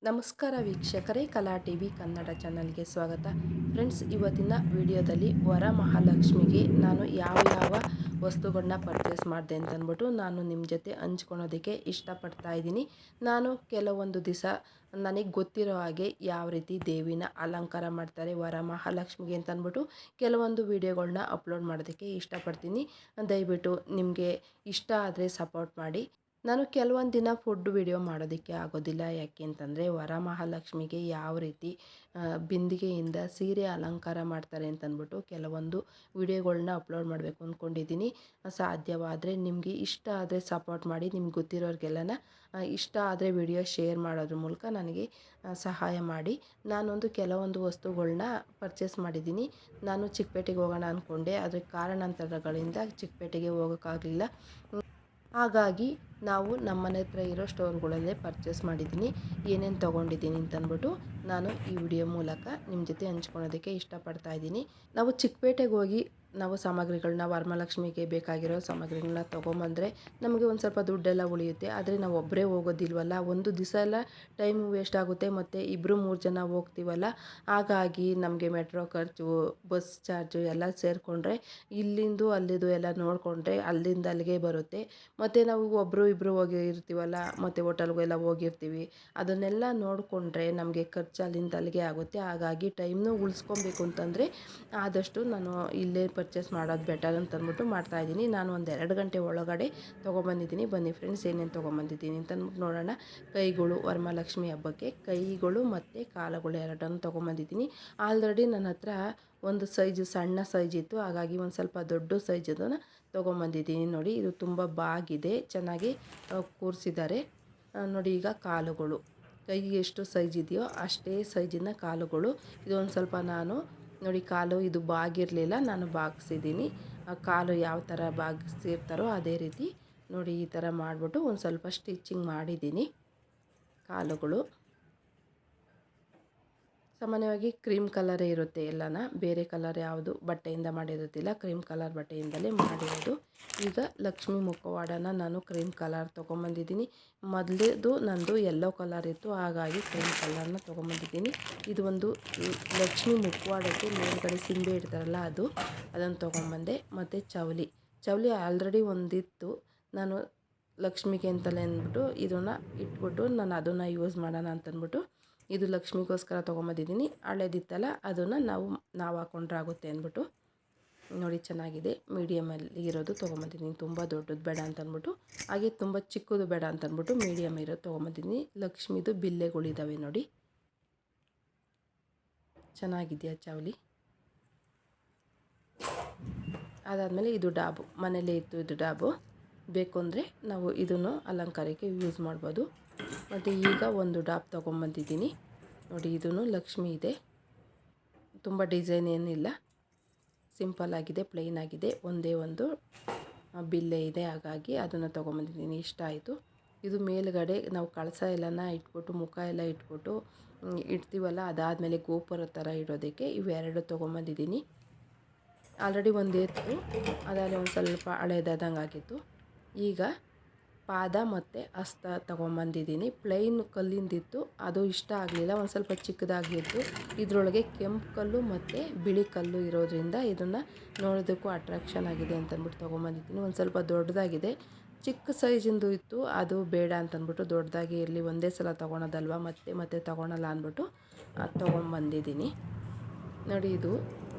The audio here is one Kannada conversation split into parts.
ನಮಸ್ಕಾರ ವೀಕ್ಷಕರೇ, ಕಲಾ ಟಿವಿ ಕನ್ನಡ ಚಾನಲ್ಗೆ ಸ್ವಾಗತ. ಫ್ರೆಂಡ್ಸ್, ಇವತ್ತಿನ ವಿಡಿಯೋದಲ್ಲಿ ವರಮಹಾಲಕ್ಷ್ಮಿಗೆ ನಾನು ಯಾವ ವಸ್ತುಗಳನ್ನ ಪರ್ಚೇಸ್ ಮಾಡಿದೆ ಅಂತಂದ್ಬಿಟ್ಟು ನಾನು ನಿಮ್ಮ ಜೊತೆ ಹಂಚ್ಕೊಳೋದಕ್ಕೆ ಇಷ್ಟಪಡ್ತಾ ಇದ್ದೀನಿ. ನಾನು ಕೆಲವೊಂದು ದಿವಸ ನನಗೆ ಗೊತ್ತಿರೋ ಹಾಗೆ ಯಾವ ರೀತಿ ದೇವಿನ ಅಲಂಕಾರ ಮಾಡ್ತಾರೆ ವರಮಹಾಲಕ್ಷ್ಮಿಗೆ ಅಂತಂದ್ಬಿಟ್ಟು ಕೆಲವೊಂದು ವಿಡಿಯೋಗಳನ್ನ ಅಪ್ಲೋಡ್ ಮಾಡೋದಕ್ಕೆ ಇಷ್ಟಪಡ್ತೀನಿ. ದಯವಿಟ್ಟು ನಿಮಗೆ ಇಷ್ಟ ಆದರೆ ಸಪೋರ್ಟ್ ಮಾಡಿ. ನಾನು ಕೆಲವೊಂದು ದಿನ ಫುಡ್ ವಿಡಿಯೋ ಮಾಡೋದಕ್ಕೆ ಆಗೋದಿಲ್ಲ. ಯಾಕೆ ಅಂತಂದರೆ ವರಮಹಾಲಕ್ಷ್ಮಿಗೆ ಯಾವ ರೀತಿ ಬಿಂದಿಗೆಯಿಂದ ಸೀರೆ ಅಲಂಕಾರ ಮಾಡ್ತಾರೆ ಅಂತಂದ್ಬಿಟ್ಟು ಕೆಲವೊಂದು ವಿಡಿಯೋಗಳನ್ನ ಅಪ್ಲೋಡ್ ಮಾಡಬೇಕು ಅಂದ್ಕೊಂಡಿದ್ದೀನಿ. ಸಾಧ್ಯವಾದರೆ ನಿಮಗೆ ಇಷ್ಟ ಆದರೆ ಸಪೋರ್ಟ್ ಮಾಡಿ. ನಿಮ್ಗೆ ಗೊತ್ತಿರೋರಿಗೆಲ್ಲನ ಇಷ್ಟ ಆದರೆ ವಿಡಿಯೋ ಶೇರ್ ಮಾಡೋದ್ರ ಮೂಲಕ ನನಗೆ ಸಹಾಯ ಮಾಡಿ. ನಾನೊಂದು ಕೆಲವೊಂದು ವಸ್ತುಗಳನ್ನ ಪರ್ಚೇಸ್ ಮಾಡಿದ್ದೀನಿ. ನಾನು ಚಿಕ್ಕಪೇಟೆಗೆ ಹೋಗೋಣ ಅಂದ್ಕೊಂಡೆ, ಆದರೆ ಕಾರಣಾಂತರಗಳಿಂದ ಚಿಕ್ಕಪೇಟೆಗೆ ಹೋಗೋಕ್ಕಾಗಲಿಲ್ಲ. ಹಾಗಾಗಿ ನಾವು ನಮ್ಮನೆ ಹತ್ರ ಇರೋ ಸ್ಟೋರ್ಗಳಲ್ಲೇ ಪರ್ಚೇಸ್ ಮಾಡಿದ್ದೀನಿ. ಏನೇನು ತೊಗೊಂಡಿದ್ದೀನಿ ಅಂತಂದ್ಬಿಟ್ಟು ನಾನು ಈ ವಿಡಿಯೋ ಮೂಲಕ ನಿಮ್ಮ ಜೊತೆ ಹಂಚ್ಕೊಳೋದಕ್ಕೆ ಇಷ್ಟಪಡ್ತಾ ಇದ್ದೀನಿ. ನಾವು ಚಿಕ್ಕಪೇಟೆಗೆ ಹೋಗಿ ನಾವು ಸಾಮಗ್ರಿಗಳನ್ನ ವರಮಹಾಲಕ್ಷ್ಮಿಗೆ ಬೇಕಾಗಿರೋ ಸಾಮಗ್ರಿಗಳನ್ನ ತೊಗೊಂಬಂದರೆ ನಮಗೆ ಒಂದು ಸ್ವಲ್ಪ ದುಡ್ಡೆಲ್ಲ ಉಳಿಯುತ್ತೆ. ಆದರೆ ನಾವು ಒಬ್ಬರೇ ಹೋಗೋದಿಲ್ವಲ್ಲ, ಒಂದು ದಿವಸ ಎಲ್ಲ ಟೈಮ್ ವೇಸ್ಟ್ ಆಗುತ್ತೆ. ಮತ್ತು 2-3 ಜನ ಹೋಗ್ತೀವಲ್ಲ, ಹಾಗಾಗಿ ನಮಗೆ ಮೆಟ್ರೋ ಖರ್ಚು, ಬಸ್ ಚಾರ್ಜು ಎಲ್ಲ ಸೇರಿಕೊಂಡ್ರೆ ಇಲ್ಲಿಂದು ಅಲ್ಲಿದು ಎಲ್ಲ ನೋಡಿಕೊಂಡ್ರೆ ಅಲ್ಲಿಂದ ಅಲ್ಲಿಗೆ ಬರುತ್ತೆ. ಮತ್ತು ನಾವು ಒಬ್ಬರು ಇಬ್ಬರು ಹೋಗಿರ್ತೀವಲ್ಲ, ಮತ್ತು ಹೋಟೆಲ್ಗೆಲ್ಲ ಹೋಗಿರ್ತೀವಿ, ಅದನ್ನೆಲ್ಲ ನೋಡಿಕೊಂಡ್ರೆ ನಮಗೆ ಖರ್ಚು ಅಲ್ಲಿಂದ ಅಲ್ಲಿಗೆ ಆಗುತ್ತೆ. ಹಾಗಾಗಿ ಟೈಮ್ನೂ ಉಳಿಸ್ಕೊಬೇಕು ಅಂತಂದರೆ ಆದಷ್ಟು ನಾನು ಇಲ್ಲೇ ಪರ್ಚೇಸ್ ಮಾಡೋದು ಬೆಟರ್ ಅಂತಂದ್ಬಿಟ್ಟು ಮಾಡ್ತಾಯಿದ್ದೀನಿ. ನಾನು ಒಂದು 2 ಗಂಟೆ ಒಳಗಡೆ ತೊಗೊಬಂದಿದ್ದೀನಿ. ಬನ್ನಿ ಫ್ರೆಂಡ್ಸ್, ಏನೇನು ತೊಗೊಂಬಂದಿದ್ದೀನಿ ಅಂತಂದ್ಬಿಟ್ಟು ನೋಡೋಣ. ಕೈಗಳು, ವರಮಹಾಲಕ್ಷ್ಮಿ ಹಬ್ಬಕ್ಕೆ ಕೈಗಳು ಮತ್ತು ಕಾಲುಗಳು ಎರಡನ್ನು ತೊಗೊಂಬಂದಿದ್ದೀನಿ. ಆಲ್ರೆಡಿ ನನ್ನ ಹತ್ರ ಒಂದು ಸೈಜು ಸಣ್ಣ ಸೈಜ್ ಇತ್ತು, ಹಾಗಾಗಿ ಒಂದು ಸ್ವಲ್ಪ ದೊಡ್ಡ ಸೈಜದನ್ನು ತೊಗೊಂಬಂದಿದ್ದೀನಿ. ನೋಡಿ, ಇದು ತುಂಬ ಬಾಗಿದೆ, ಚೆನ್ನಾಗಿ ಕೂರಿಸಿದ್ದಾರೆ ನೋಡಿ. ಈಗ ಕಾಲುಗಳು, ಕೈಗೆ ಎಷ್ಟು ಸೈಜ್ ಇದೆಯೋ ಅಷ್ಟೇ ಸೈಜಿನ ಕಾಲುಗಳು. ಇದೊಂದು ಸ್ವಲ್ಪ ನಾನು ನೋಡಿ, ಕಾಲು ಇದು ಬಾಗಿರಲಿಲ್ಲ, ನಾನು ಬಾಗಿಸಿದ್ದೀನಿ. ಕಾಲು ಯಾವ ಥರ ಬಾಗಿಸಿರ್ತಾರೋ ಅದೇ ರೀತಿ ನೋಡಿ, ಈ ಥರ ಮಾಡಿಬಿಟ್ಟು ಒಂದು ಸ್ವಲ್ಪ ಸ್ಟಿಚಿಂಗ್ ಮಾಡಿದ್ದೀನಿ. ಕಾಲುಗಳು ಸಾಮಾನ್ಯವಾಗಿ ಕ್ರೀಮ್ ಕಲರೇ ಇರುತ್ತೆ ಎಲ್ಲನ, ಬೇರೆ ಕಲರ್ ಯಾವುದು ಬಟ್ಟೆಯಿಂದ ಮಾಡಿರೋದಿಲ್ಲ, ಕ್ರೀಮ್ ಕಲರ್ ಬಟ್ಟೆಯಿಂದಲೇ ಮಾಡಿರೋದು. ಈಗ ಲಕ್ಷ್ಮಿ ಮುಖವಾಡನ ನಾನು ಕ್ರೀಮ್ ಕಲರ್ ತೊಗೊಂಬಂದಿದ್ದೀನಿ. ಮೊದಲೇದು ನಂದು ಯೆಲ್ಲೋ ಕಲರ್ ಇತ್ತು, ಹಾಗಾಗಿ ಕ್ರೀಮ್ ಕಲರ್ನ ತೊಗೊಂಬಂದಿದ್ದೀನಿ. ಇದು ಒಂದು ಲಕ್ಷ್ಮಿ ಮುಖವಾಡಕ್ಕೆ ಮೇಲ್ಗಡೆ ಸಿಂಬೆ ಇಡ್ತಾರಲ್ಲ ಅದನ್ನು ತೊಗೊಂಬಂದೆ. ಮತ್ತು ಚವಲಿ ಆಲ್ರೆಡಿ ಒಂದಿತ್ತು, ನಾನು ಲಕ್ಷ್ಮಿಗೆ ಅಂತಲೇ ಅಂದ್ಬಿಟ್ಟು ಇದನ್ನು ಇಟ್ಬಿಟ್ಟು ನಾನು ಅದನ್ನು ಯೂಸ್ ಮಾಡೋಣ ಅಂತಂದ್ಬಿಟ್ಟು ಇದು ಲಕ್ಷ್ಮಿಗೋಸ್ಕರ ತೊಗೊಂಬಂದಿದ್ದೀನಿ. ಹಳೇದಿತ್ತಲ್ಲ, ಅದನ್ನು ನಾವು ಹಾಕೊಂಡ್ರೆ ಆಗುತ್ತೆ ಅಂದ್ಬಿಟ್ಟು ನೋಡಿ, ಚೆನ್ನಾಗಿದೆ. ಮೀಡಿಯಮಲ್ಲಿ ಇರೋದು ತೊಗೊಂಬಂದಿದ್ದೀನಿ. ತುಂಬ ದೊಡ್ಡದು ಬೇಡ ಅಂತಂದ್ಬಿಟ್ಟು, ಹಾಗೆ ತುಂಬ ಚಿಕ್ಕದು ಬೇಡ ಅಂತಂದ್ಬಿಟ್ಟು ಮೀಡಿಯಮ್ ಇರೋದು ತೊಗೊಂಬಂದಿದ್ದೀನಿ. ಲಕ್ಷ್ಮಿದು ಬಿಲ್ಲೆಗಳಿದ್ದಾವೆ ನೋಡಿ, ಚೆನ್ನಾಗಿದೆಯಾ ಚವಲಿ. ಅದಾದಮೇಲೆ ಇದು ಡಾಬು, ಮನೇಲೇ ಇತ್ತು ಇದು ಡಾಬು. ಬೇಕು ಅಂದರೆ ನಾವು ಇದನ್ನು ಅಲಂಕಾರಕ್ಕೆ ಯೂಸ್ ಮಾಡ್ಬೋದು. ಮತ್ತು ಈಗ ಒಂದು ಡಾಬ್ ತೊಗೊಂಬಂದಿದ್ದೀನಿ ನೋಡಿ. ಇದೂ ಲಕ್ಷ್ಮಿ ಇದೆ, ತುಂಬ ಡಿಸೈನ್ ಏನಿಲ್ಲ, ಸಿಂಪಲ್ ಆಗಿದೆ, ಪ್ಲೈನ್ ಆಗಿದೆ. ಒಂದೇ ಒಂದು ಬಿಲ್ಲೆ ಇದೆ, ಹಾಗಾಗಿ ಅದನ್ನು ತೊಗೊಂಬಂದಿದ್ದೀನಿ. ಇಷ್ಟ ಆಯಿತು. ಇದು ಮೇಲುಗಡೆ ನಾವು ಕಳಸ ಎಲ್ಲನ ಇಟ್ಬಿಟ್ಟು, ಮುಖ ಎಲ್ಲ ಇಟ್ಬಿಟ್ಟು ಇಡ್ತೀವಲ್ಲ, ಅದಾದಮೇಲೆ ಗೋಪುರ ಥರ ಇಡೋದಕ್ಕೆ ಇವೆರಡು ತೊಗೊಂಬಂದಿದ್ದೀನಿ. ಆಲ್ರೆಡಿ ಒಂದು ಇತ್ತು, ಅದಾದರೆ ಒಂದು ಸ್ವಲ್ಪ ಹಳೇದಾದಂಗೆ ಆಗಿತ್ತು. ಈಗ ಪಾದ ಮತ್ತು ಹಸ್ತ ತೊಗೊಂಬಂದಿದ್ದೀನಿ. ಪ್ಲೈನ್ ಕಲ್ಲಿಂದಿತ್ತು, ಅದು ಇಷ್ಟ ಆಗಲಿಲ್ಲ, ಒಂದು ಸ್ವಲ್ಪ ಚಿಕ್ಕದಾಗಿತ್ತು. ಇದರೊಳಗೆ ಕೆಂಪು ಕಲ್ಲು ಮತ್ತು ಬಿಳಿ ಕಲ್ಲು ಇರೋದ್ರಿಂದ ಇದನ್ನು ನೋಡೋದಕ್ಕೂ ಅಟ್ರಾಕ್ಷನ್ ಆಗಿದೆ ಅಂತಂದ್ಬಿಟ್ಟು ತೊಗೊಂಬಂದಿದ್ದೀನಿ. ಒಂದು ಸ್ವಲ್ಪ ದೊಡ್ಡದಾಗಿದೆ, ಚಿಕ್ಕ ಸೈಜಿಂದು ಇತ್ತು, ಅದು ಬೇಡ ಅಂತಂದ್ಬಿಟ್ಟು ದೊಡ್ಡದಾಗಿ ಇರಲಿ, ಒಂದೇ ಸಲ ತೊಗೊಳೋದಲ್ವ, ಮತ್ತೆ ತೊಗೊಳಲ್ಲ ಅಂದ್ಬಿಟ್ಟು ಅದು ತೊಗೊಂಬಂದಿದ್ದೀನಿ ನೋಡಿ. ಇದು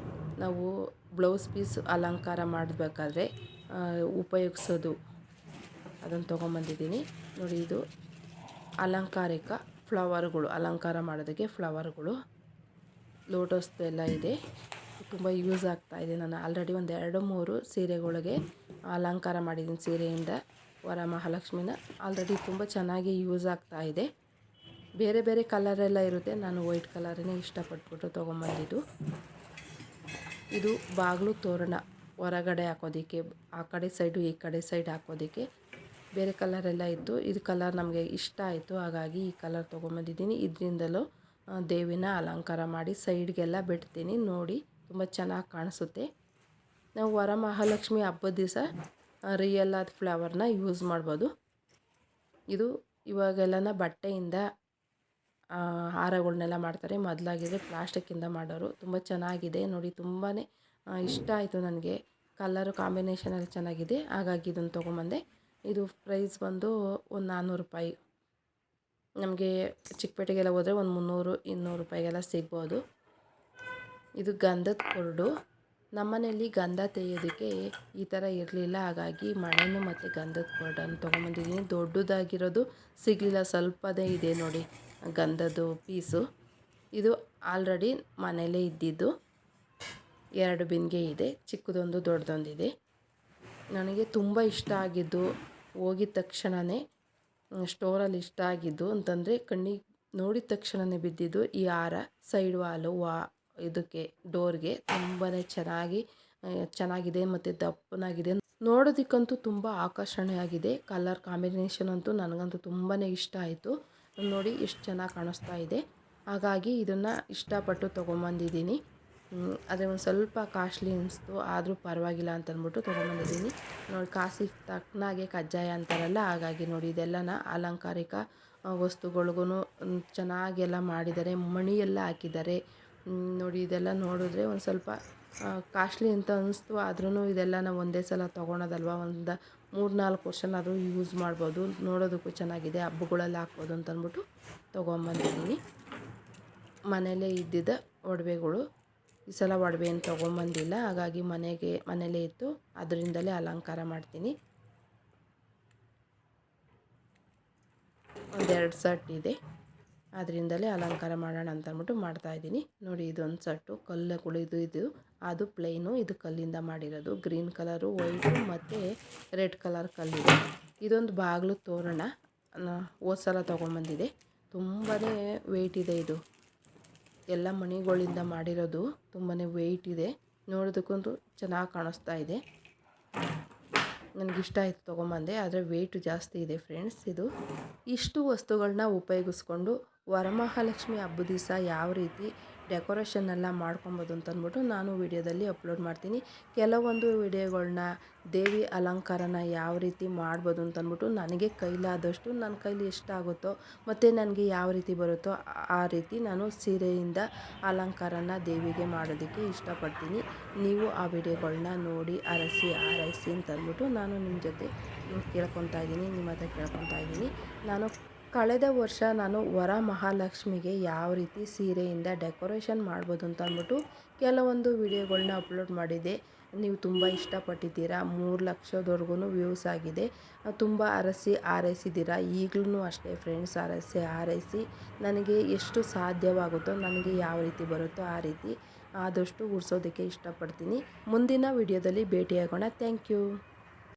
ನಾವು ಬ್ಲೌಸ್ ಪೀಸ್ ಅಲಂಕಾರ ಮಾಡಬೇಕಾದ್ರೆ ಉಪಯೋಗಿಸೋದು, ಅದನ್ನು ತೊಗೊಂಬಂದಿದ್ದೀನಿ ನೋಡಿ. ಇದು ಅಲಂಕಾರಿಕ ಫ್ಲವರ್ಗಳು, ಅಲಂಕಾರ ಮಾಡೋದಕ್ಕೆ ಫ್ಲವರ್ಗಳು, ಲೋಟಸ್ದೆಲ್ಲ ಇದೆ, ತುಂಬ ಯೂಸ್ ಆಗ್ತಾಯಿದೆ. ನಾನು ಆಲ್ರೆಡಿ ಒಂದು 2-3 ಸೀರೆಗಳಿಗೆ ಅಲಂಕಾರ ಮಾಡಿದ್ದೀನಿ. ಸೀರೆಯಿಂದ ವರಮಹಾಲಕ್ಷ್ಮಿನ ಆಲ್ರೆಡಿ ತುಂಬ ಚೆನ್ನಾಗಿ ಯೂಸ್ ಆಗ್ತಾಯಿದೆ. ಬೇರೆ ಬೇರೆ ಕಲರೆಲ್ಲ ಇರುತ್ತೆ, ನಾನು ವೈಟ್ ಕಲರನ್ನೇ ಇಷ್ಟಪಟ್ಬಿಟ್ಟು ತೊಗೊಂಬಂದಿದ್ದು. ಇದು ಬಾಗಿಲು ತೋರಣ, ಹೊರಗಡೆ ಹಾಕೋದಕ್ಕೆ, ಆ ಕಡೆ ಸೈಡು ಈ ಕಡೆ ಸೈಡ್ ಹಾಕೋದಕ್ಕೆ ಬೇರೆ ಕಲರೆಲ್ಲ ಇತ್ತು. ಇದು ಕಲರ್ ನಮಗೆ ಇಷ್ಟ ಆಯಿತು, ಹಾಗಾಗಿ ಈ ಕಲರ್ ತೊಗೊಂಬಂದಿದ್ದೀನಿ. ಇದರಿಂದಲೂ ದೇವಿನ ಅಲಂಕಾರ ಮಾಡಿ ಸೈಡ್ಗೆಲ್ಲ ಬಿಡ್ತೀನಿ ನೋಡಿ, ತುಂಬ ಚೆನ್ನಾಗಿ ಕಾಣಿಸುತ್ತೆ. ನಾವು ವರಮಹಾಲಕ್ಷ್ಮಿ ಹಬ್ಬದ ದಿವಸ ರಿಯಲ್ ಆದ ಫ್ಲವರ್ನ ಯೂಸ್ ಮಾಡ್ಬೋದು. ಇದು ಇವಾಗೆಲ್ಲನ ಬಟ್ಟೆಯಿಂದ ಹಾರಗಳ್ನೆಲ್ಲ ಮಾಡ್ತಾರೆ. ಮೊದಲಾಗಿದ್ರೆ ಪ್ಲಾಸ್ಟಿಕ್ಕಿಂದ ಮಾಡೋರು. ತುಂಬ ಚೆನ್ನಾಗಿದೆ ನೋಡಿ, ತುಂಬಾ ಇಷ್ಟ ಆಯಿತು ನನಗೆ. ಕಲರು ಕಾಂಬಿನೇಷನಲ್ಲಿ ಚೆನ್ನಾಗಿದೆ, ಹಾಗಾಗಿ ಇದನ್ನು ತೊಗೊಂಬಂದೆ. ಇದು ಪ್ರೈಸ್ ಬಂದು ಒಂದು 400 ರೂಪಾಯಿ. ನಮಗೆ ಚಿಕ್ಕಪೇಟೆಗೆಲ್ಲ ಹೋದರೆ ಒಂದು 300-200 ರೂಪಾಯಿಗೆಲ್ಲ ಸಿಗ್ಬೋದು. ಇದು ಗಂಧದ ಕೊರಡು. ನಮ್ಮನೇಲಿ ಗಂಧ ತೆಗೆಯೋದಕ್ಕೆ ಈ ಥರ ಇರಲಿಲ್ಲ, ಹಾಗಾಗಿ ಮಣೆನೂ ಮತ್ತು ಗಂಧದ ಕೊರಡನ್ನು ತೊಗೊಂಬಂದಿದ್ದೀನಿ. ದೊಡ್ಡದಾಗಿರೋದು ಸಿಗಲಿಲ್ಲ, ಸ್ವಲ್ಪದೇ ಇದೆ ನೋಡಿ ಗಂಧದ್ದು ಪೀಸು. ಇದು ಆಲ್ರೆಡಿ ಮನೇಲೇ ಇದ್ದಿದ್ದು 2 ಬಿಂದಿಗೆ ಇದೆ, ಚಿಕ್ಕದೊಂದು ದೊಡ್ಡದೊಂದಿದೆ. ನನಗೆ ತುಂಬ ಇಷ್ಟ ಆಗಿದ್ದು, ಹೋಗಿದ ತಕ್ಷಣವೇ ಸ್ಟೋರಲ್ಲಿ ಇಷ್ಟ ಆಗಿದ್ದು ಅಂತಂದರೆ ಕಣ್ಣಿಗೆ ನೋಡಿದ ತಕ್ಷಣವೇ ಬಿದ್ದಿದ್ದು ಈ ಹಾರ. ಸೈಡ್ ವಾಲು ಇದಕ್ಕೆ ಡೋರ್ಗೆ ತುಂಬಾ ಚೆನ್ನಾಗಿದೆ ಮತ್ತು ದಪ್ಪನಾಗಿದೆ. ನೋಡೋದಕ್ಕಂತೂ ತುಂಬ ಆಕರ್ಷಣೆಯಾಗಿದೆ. ಕಲರ್ ಕಾಂಬಿನೇಷನ್ ಅಂತೂ ನನಗಂತೂ ತುಂಬಾ ಇಷ್ಟ ಆಯಿತು. ನೋಡಿ ಎಷ್ಟು ಚೆನ್ನಾಗಿ ಕಾಣಿಸ್ತಾ ಇದೆ, ಹಾಗಾಗಿ ಇದನ್ನು ಇಷ್ಟಪಟ್ಟು ತೊಗೊಂಬಂದಿದ್ದೀನಿ. ಆದರೆ ಒಂದು ಸ್ವಲ್ಪ ಕಾಸ್ಟ್ಲಿ ಅನಿಸ್ತು, ಆದರೂ ಪರವಾಗಿಲ್ಲ ಅಂತಂದ್ಬಿಟ್ಟು ತೊಗೊಂಬಂದಿದ್ದೀನಿ. ನೋಡಿ, ಕಾಸಿಗೆ ತಕ್ಕನಾಗೆ ಕಜ್ಜಾಯ ಅಂತಾರಲ್ಲ, ಹಾಗಾಗಿ ನೋಡಿ ಇದೆಲ್ಲನ ಅಲಂಕಾರಿಕ ವಸ್ತುಗಳಿಗೂ ಚೆನ್ನಾಗೆಲ್ಲ ಮಾಡಿದ್ದಾರೆ. ಮಣಿ ಎಲ್ಲ ಹಾಕಿದ್ದಾರೆ ನೋಡಿ. ಇದೆಲ್ಲ ನೋಡಿದ್ರೆ ಒಂದು ಸ್ವಲ್ಪ ಕಾಸ್ಟ್ಲಿ ಅಂತ ಅನ್ನಿಸ್ತು, ಆದ್ರೂ ಇದೆಲ್ಲ ನಾವು ಒಂದೇ ಸಲ ತೊಗೊಳೋದಲ್ವ, ಒಂದು 3-4 ವರ್ಷನಾದರೂ ಯೂಸ್ ಮಾಡ್ಬೋದು. ನೋಡೋದಕ್ಕೂ ಚೆನ್ನಾಗಿದೆ, ಹಬ್ಬಗಳಲ್ಲಿ ಹಾಕ್ಬೋದು ಅಂತಂದ್ಬಿಟ್ಟು ತೊಗೊಂಬಂದಿದ್ದೀನಿ. ಮನೆಯಲ್ಲೇ ಇದ್ದಿದ್ದ ಒಡವೆಗಳು. ಈ ಸಲ ಒಡವೆ ಏನು ತೊಗೊಂಬಂದಿಲ್ಲ, ಹಾಗಾಗಿ ಮನೆಯಲ್ಲೇ ಇತ್ತು, ಅದರಿಂದಲೇ ಅಲಂಕಾರ ಮಾಡ್ತೀನಿ. ಒಂದೆರಡು ಸೆಟ್ ಇದೆ, ಅದರಿಂದಲೇ ಅಲಂಕಾರ ಮಾಡೋಣ ಅಂತ ಅಂದ್ಬಿಟ್ಟು ಮಾಡ್ತಾಯಿದ್ದೀನಿ. ನೋಡಿ, ಇದೊಂದು ಸೆಟ್ಟು ಕಲ್ಲುಗಳು. ಇದು ಅದು ಪ್ಲೇನು, ಇದು ಕಲ್ಲಿಂದ ಮಾಡಿರೋದು. ಗ್ರೀನ್ ಕಲರು, ವೈಟು ಮತ್ತು ರೆಡ್ ಕಲರ್ ಕಲ್ಲಿದೆ. ಇದೊಂದು ಬಾಗಿಲು ತೋರಣ ಹೋದ ಸಲ ತೊಗೊಂಬಂದಿದೆ. ತುಂಬಾ ವೆಯ್ಟ್ ಇದೆ. ಇದು ಎಲ್ಲ ಮಣಿಗಳಿಂದ ಮಾಡಿರೋದು, ತುಂಬಾ ವೆಯ್ಟ್ ಇದೆ. ನೋಡೋದಕ್ಕಂತೂ ಚೆನ್ನಾಗಿ ಕಾಣಿಸ್ತಾ ಇದೆ. ನನಗಿಷ್ಟ ಆಯಿತು, ತೊಗೊಂಬಂದೆ. ಆದರೆ ವೆಯ್ಟು ಜಾಸ್ತಿ ಇದೆ ಫ್ರೆಂಡ್ಸ್. ಇಷ್ಟು ವಸ್ತುಗಳನ್ನ ಉಪಯೋಗಿಸ್ಕೊಂಡು ವರಮಹಾಲಕ್ಷ್ಮಿ ಹಬ್ಬದ ದಿವಸ ಯಾವ ರೀತಿ ಡೆಕೋರೇಷನ್ ಎಲ್ಲ ಮಾಡ್ಕೊಬೋದು ಅಂತಂದ್ಬಿಟ್ಟು ನಾನು ವಿಡಿಯೋದಲ್ಲಿ ಅಪ್ಲೋಡ್ ಮಾಡ್ತೀನಿ. ಕೆಲವೊಂದು ವಿಡಿಯೋಗಳನ್ನ ದೇವಿ ಅಲಂಕಾರನ ಯಾವ ರೀತಿ ಮಾಡ್ಬೋದು ಅಂತಂದ್ಬಿಟ್ಟು ನನಗೆ ಕೈಲಾದಷ್ಟು, ನನ್ನ ಕೈಲಿ ಎಷ್ಟಾಗುತ್ತೋ ಮತ್ತು ನನಗೆ ಯಾವ ರೀತಿ ಬರುತ್ತೋ ಆ ರೀತಿ ನಾನು ಸೀರೆಯಿಂದ ಅಲಂಕಾರನ ದೇವಿಗೆ ಮಾಡೋದಕ್ಕೆ ಇಷ್ಟಪಡ್ತೀನಿ. ನೀವು ಆ ವಿಡಿಯೋಗಳನ್ನ ನೋಡಿ ಆರೈಸಿ ಅಂತಂದ್ಬಿಟ್ಟು ನಾನು ನಿಮ್ಮ ಜೊತೆ ಕೇಳ್ಕೊತಾ ಇದ್ದೀನಿ, ನಿಮ್ಮ ಹತ್ರ ಕೇಳ್ಕೊತಾ ಇದ್ದೀನಿ. ಕಳೆದ ವರ್ಷ ನಾನು ವರಮಹಾಲಕ್ಷ್ಮಿಗೆ ಯಾವ ರೀತಿ ಸೀರೆಯಿಂದ ಡೆಕೋರೇಷನ್ ಮಾಡ್ಬೋದು ಅಂತ ಅಂದ್ಬಿಟ್ಟು ಕೆಲವೊಂದು ವಿಡಿಯೋಗಳನ್ನ ಅಪ್ಲೋಡ್ ಮಾಡಿದ್ದೆ. ನೀವು ತುಂಬ ಇಷ್ಟಪಟ್ಟಿದ್ದೀರಾ. 3 ಲಕ್ಷದವರೆಗೂ ವ್ಯೂಸ್ ಆಗಿದೆ. ತುಂಬ ಆರೈಸಿದ್ದೀರಾ. ಈಗಲೂ ಅಷ್ಟೇ ಫ್ರೆಂಡ್ಸ್, ಆರೈಸಿ ನನಗೆ ಎಷ್ಟು ಸಾಧ್ಯವಾಗುತ್ತೋ, ನನಗೆ ಯಾವ ರೀತಿ ಬರುತ್ತೋ ಆ ರೀತಿ ಆದಷ್ಟು ಉಡ್ಸೋದಕ್ಕೆ ಇಷ್ಟಪಡ್ತೀನಿ. ಮುಂದಿನ ವಿಡಿಯೋದಲ್ಲಿ ಭೇಟಿಯಾಗೋಣ. Thank you.